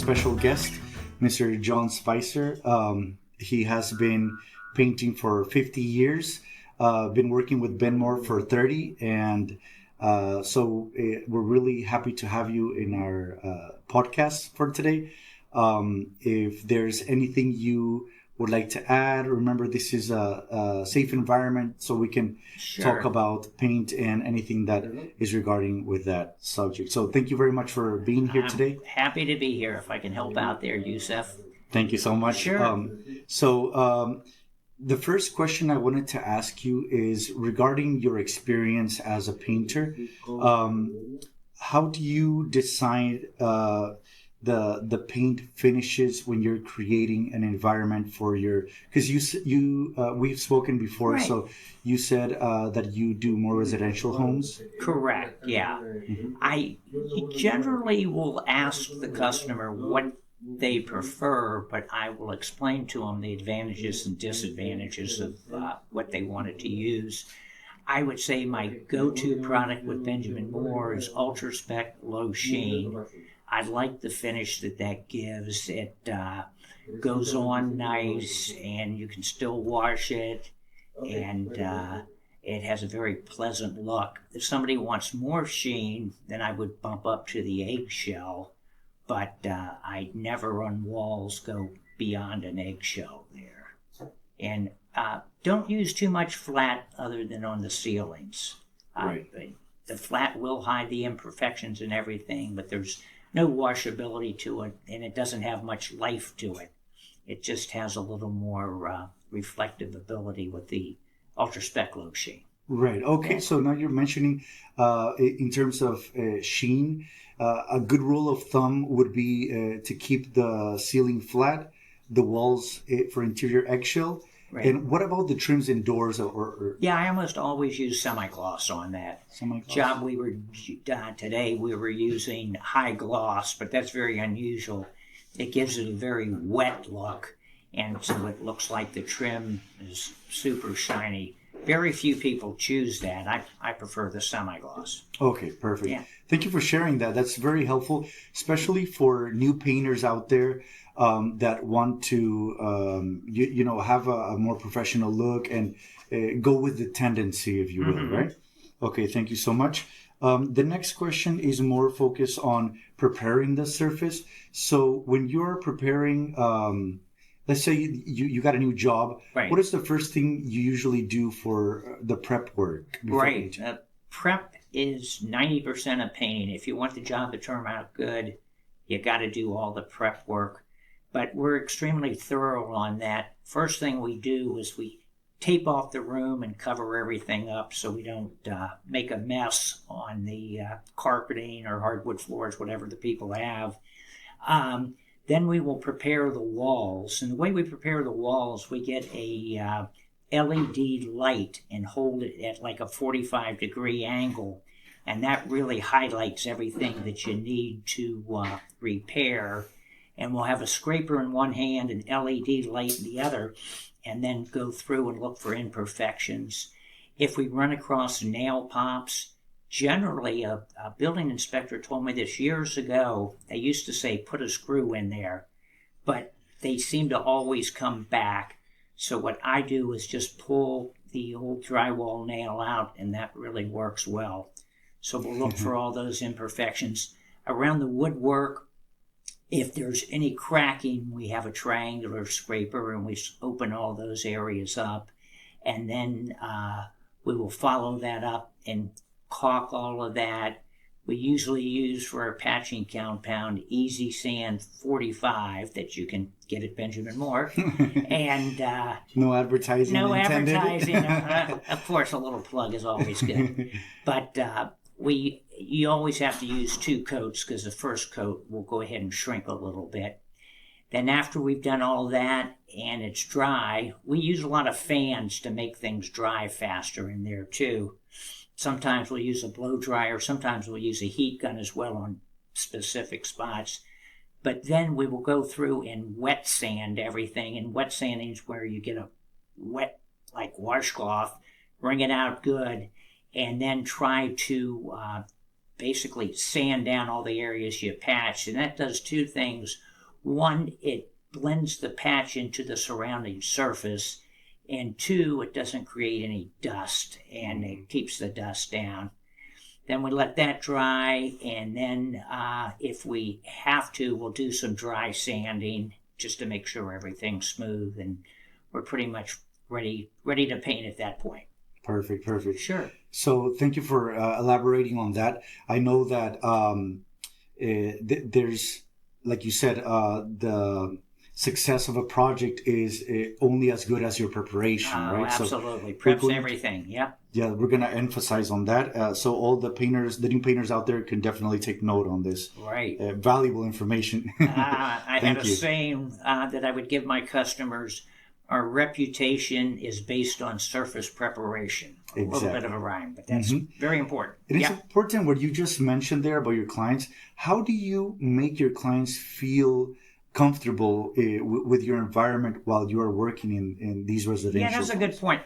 special guest, Mr. John Spicer. He has been painting for 50 years, been working with Benmore for 30, and we're really happy to have you in our podcast for today. If there's anything you would like to add, remember this is a safe environment, so we can talk about paint and anything that is regarding with that subject. So thank you very much for being here today. Happy to be here if I can help out there, Yusef. Thank you so much. Sure. The first question I wanted to ask you is regarding your experience as a painter. How do you decide the paint finishes when you're creating an environment for your? Because we've spoken before, right. So you said that you do more residential homes. Correct. Yeah. Mm-hmm. I generally will ask the customer what they prefer, but I will explain to them the advantages and disadvantages of what they wanted to use. I would say my go-to product with Benjamin Moore is Ultra Spec Low Sheen. I like the finish that gives. It goes on nice, and you can still wash it, and it has a very pleasant look. If somebody wants more sheen, then I would bump up to the eggshell. But I never on walls go beyond an eggshell there. And don't use too much flat other than on the ceilings. Right. The flat will hide the imperfections and everything, but there's no washability to it, and it doesn't have much life to it. It just has a little more reflective ability with the Ultra Spec Low Sheen. Right. Okay. Yeah. So now you're mentioning in terms of sheen, a good rule of thumb would be to keep the ceiling flat, the walls for interior eggshell. Right. And what about the trims and doors? Yeah, I almost always use semi-gloss on that. Semi-gloss? Job we were today, we were using high gloss, but that's very unusual. It gives it a very wet look, and so it looks like the trim is super shiny. Very few people choose that. I prefer the semi-gloss. Okay, perfect. Yeah. Thank you for sharing that. That's very helpful, especially for new painters out there that want to, have a more professional look and go with the tendency, if you will, mm-hmm. Right? Okay, thank you so much. The next question is more focused on preparing the surface. So when you're preparing... let's say you got a new job. Right. What is the first thing you usually do for the prep work? Right. Prep is 90% of painting. If you want the job to turn out good, you got to do all the prep work. But we're extremely thorough on that. First thing we do is we tape off the room and cover everything up so we don't make a mess on the carpeting or hardwood floors, whatever the people have. Then we will prepare the walls. And the way we prepare the walls, we get a LED light and hold it at like a 45-degree angle. And that really highlights everything that you need to repair. And we'll have a scraper in one hand and LED light in the other, and then go through and look for imperfections. If we run across nail pops, generally, a building inspector told me this years ago, they used to say, put a screw in there, but they seem to always come back. So what I do is just pull the old drywall nail out, and that really works well. So we'll look for all those imperfections. Around the woodwork, if there's any cracking, we have a triangular scraper, and we open all those areas up. And then we will follow that up and caulk all of that. We usually use for our patching compound Easy Sand 45 that you can get at Benjamin Moore. And no advertising intended. Of course, a little plug is always good. But you always have to use 2 coats because the first coat will go ahead and shrink a little bit. Then after we've done all that and it's dry, we use a lot of fans to make things dry faster in there too. Sometimes we'll use a blow dryer. Sometimes we'll use a heat gun as well on specific spots. But then we will go through and wet sand everything. And wet sanding is where you get a wet, like washcloth, wring it out good, and then try to basically sand down all the areas you patched. And that does 2 things. one, it blends the patch into the surrounding surface, and two, it doesn't create any dust, and it keeps the dust down. Then we let that dry, and then if we have to, we'll do some dry sanding just to make sure everything's smooth, and we're pretty much ready to paint at that point. Perfect. Sure. So thank you for elaborating on that. I know that there's, like you said, the success of a project is only as good as your preparation, right? Absolutely. Prep's everything. Yep. Yeah, we're going to emphasize on that. So all the new painters out there can definitely take note on this. Right. Valuable information. I had a saying that I would give my customers. Our reputation is based on surface preparation. A little bit of a rhyme, but that's very important. It is important what you just mentioned there about your clients. How do you make your clients feel comfortable with your environment while you are working in these residential? Yeah, that's a good point.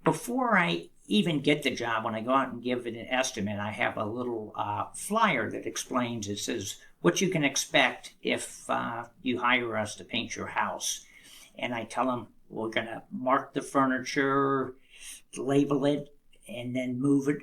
Before I even get the job, when I go out and give it an estimate, I have a little flyer that explains, it says what you can expect if you hire us to paint your house. And I tell them we're going to mark the furniture, label it, and then move it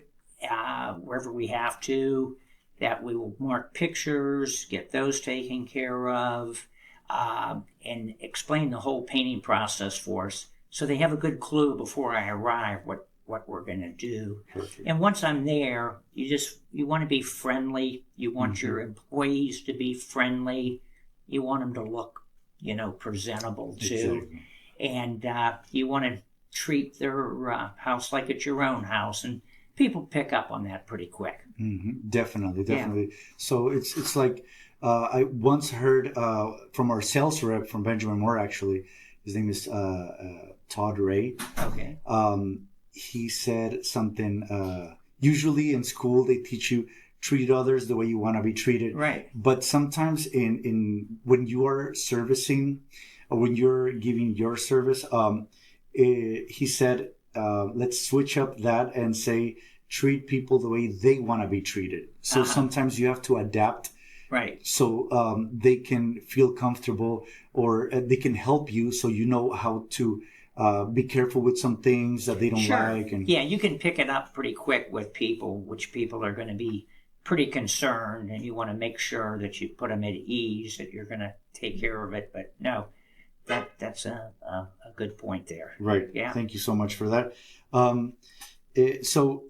wherever we have to. That we will mark pictures, get those taken care of, and explain the whole painting process for us, so they have a good clue before I arrive what we're going to do. Perfect. And once I'm there, you want to be friendly. You want your employees to be friendly. You want them to look, presentable too. Exactly. And you want to treat their house like it's your own house, and people pick up on that pretty quick. Definitely. Yeah. So it's like I once heard from our sales rep from Benjamin Moore, actually. His name is Todd Ray. Okay. He said something. Usually in school they teach you treat others the way you want to be treated. Right. But sometimes in when you are servicing, or when you're giving your service, he said, let's switch up that and say, treat people the way they want to be treated. So sometimes you have to adapt. Right. So they can feel comfortable, or they can help you, so you know how to be careful with some things that they don't like. And yeah, you can pick it up pretty quick with people, which people are going to be pretty concerned, and you want to make sure that you put them at ease, that you're going to take care of it. But no, that's a good point there. Right. Yeah. Thank you so much for that. So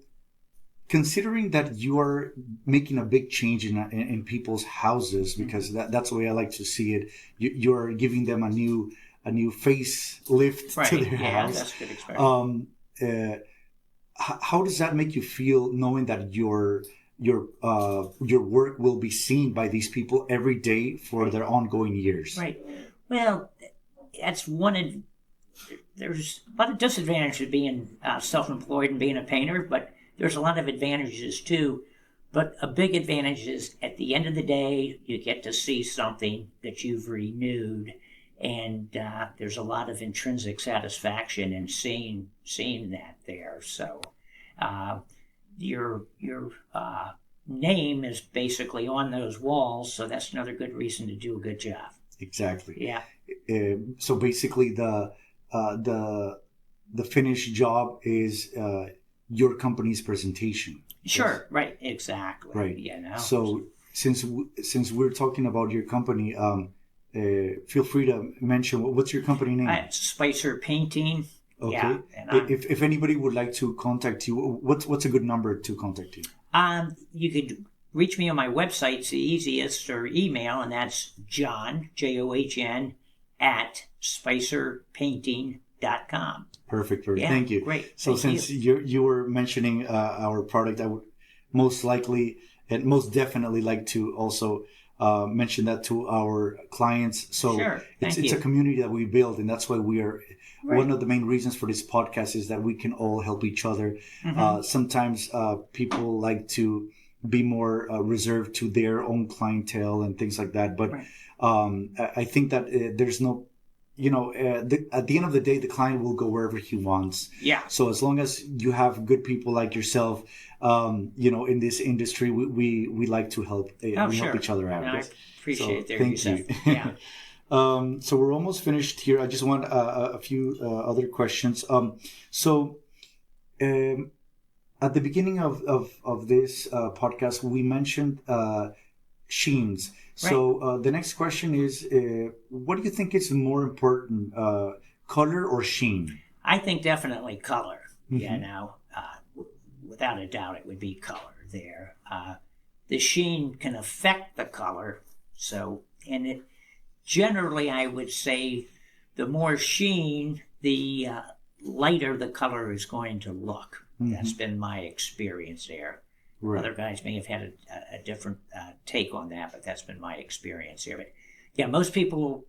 considering that you are making a big change in people's houses, because that's the way I like to see it, you're giving them a new facelift to their house. That's good expression. How does that make you feel, knowing that your work will be seen by these people every day for their ongoing years? Right. Well, that's there's a lot of disadvantages of being self-employed and being a painter, but there's a lot of advantages too. But a big advantage is, at the end of the day, you get to see something that you've renewed, and there's a lot of intrinsic satisfaction in seeing that there. So your name is basically on those walls, so that's another good reason to do a good job. Exactly. Yeah. So basically, the finished job is your company's presentation. Sure. Right. Exactly. Right. So since we're talking about your company, feel free to mention what's your company name. Spicer Painting. Okay. Yeah, if anybody would like to contact you, what's a good number to contact you? You could reach me on my website. It's the easiest, or email, and that's John, John, at spicerpainting.com. Perfect. Yeah, thank you. Great. So since you were mentioning our product, I would most likely and most definitely like to also mention that to our clients. So sure. It's a community that we build, and that's why we are. Right. One of the main reasons for this podcast is that we can all help each other. Sometimes people like to be more reserved to their own clientele and things like that. But right. I think that there's no, at the end of the day, the client will go wherever he wants. Yeah. So as long as you have good people like yourself, in this industry, we like to help. We sure. help each other out. No, I appreciate so it. Thank you. Yeah. So we're almost finished here. I just want a few other questions. So at the beginning of this podcast, we mentioned sheens. So the next question is, what do you think is more important, color or sheen? I think definitely color. Yeah, now, without a doubt, it would be color there. The sheen can affect the color. So, and it generally, I would say, the more sheen, the lighter the color is going to look. That's been my experience there. Right. Other guys may have had a different take on that, but that's been my experience here. But yeah, most people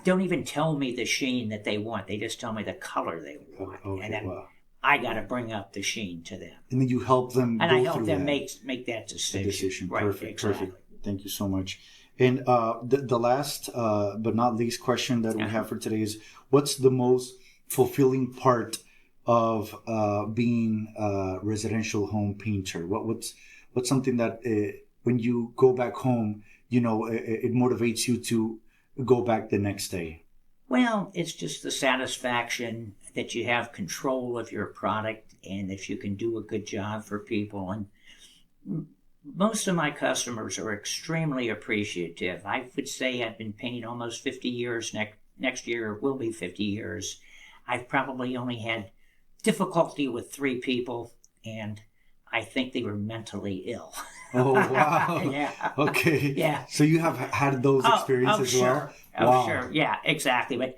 don't even tell me the sheen that they want. They just tell me the color they want. Okay, and then I got to bring up the sheen to them. And then you help them and I help them make that decision. Right, perfect, exactly. Perfect. Thank you so much. And the last but not least question that we have for today is, what's the most fulfilling part of being a residential home painter? What's something that when you go back home, it motivates you to go back the next day? Well, it's just the satisfaction that you have control of your product and that you can do a good job for people. And most of my customers are extremely appreciative. I would say I've been painting almost 50 years. Next year will be 50 years. I've probably only had difficulty with 3 people, and I think they were mentally ill. Oh, wow. Yeah. Okay. Yeah. So you have had those experiences as well? Oh, sure. Yeah, exactly. But,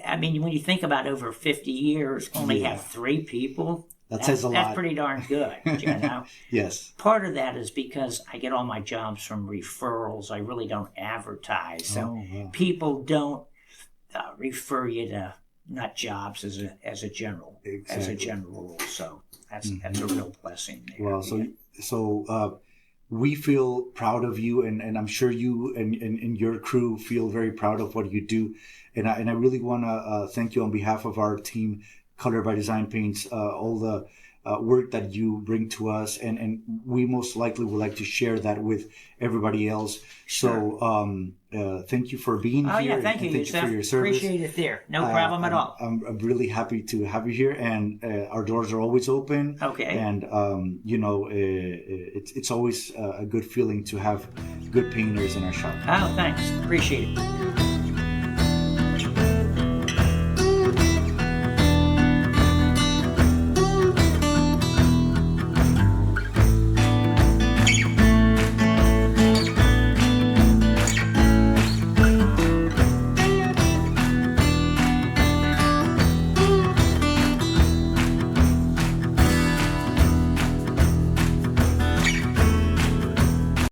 I mean, when you think about over 50 years, only have 3 people, that says a lot. That's pretty darn good, Yes. Part of that is because I get all my jobs from referrals. I really don't advertise. So people don't refer you to not jobs as a general rule. So that's a real blessing there. Well, so we feel proud of you, and I'm sure you and your crew feel very proud of what you do. And I really want to thank you on behalf of our team, Color by Design Paints, all the work that you bring to us, and we most likely would like to share that with everybody else. Sure. So thank you for being here. Yeah, thank you. Thank you for your service. Appreciate it there. No problem at all. I'm really happy to have you here, and our doors are always open. Okay. And it's always a good feeling to have good painters in our shop. Oh, thanks. Appreciate it.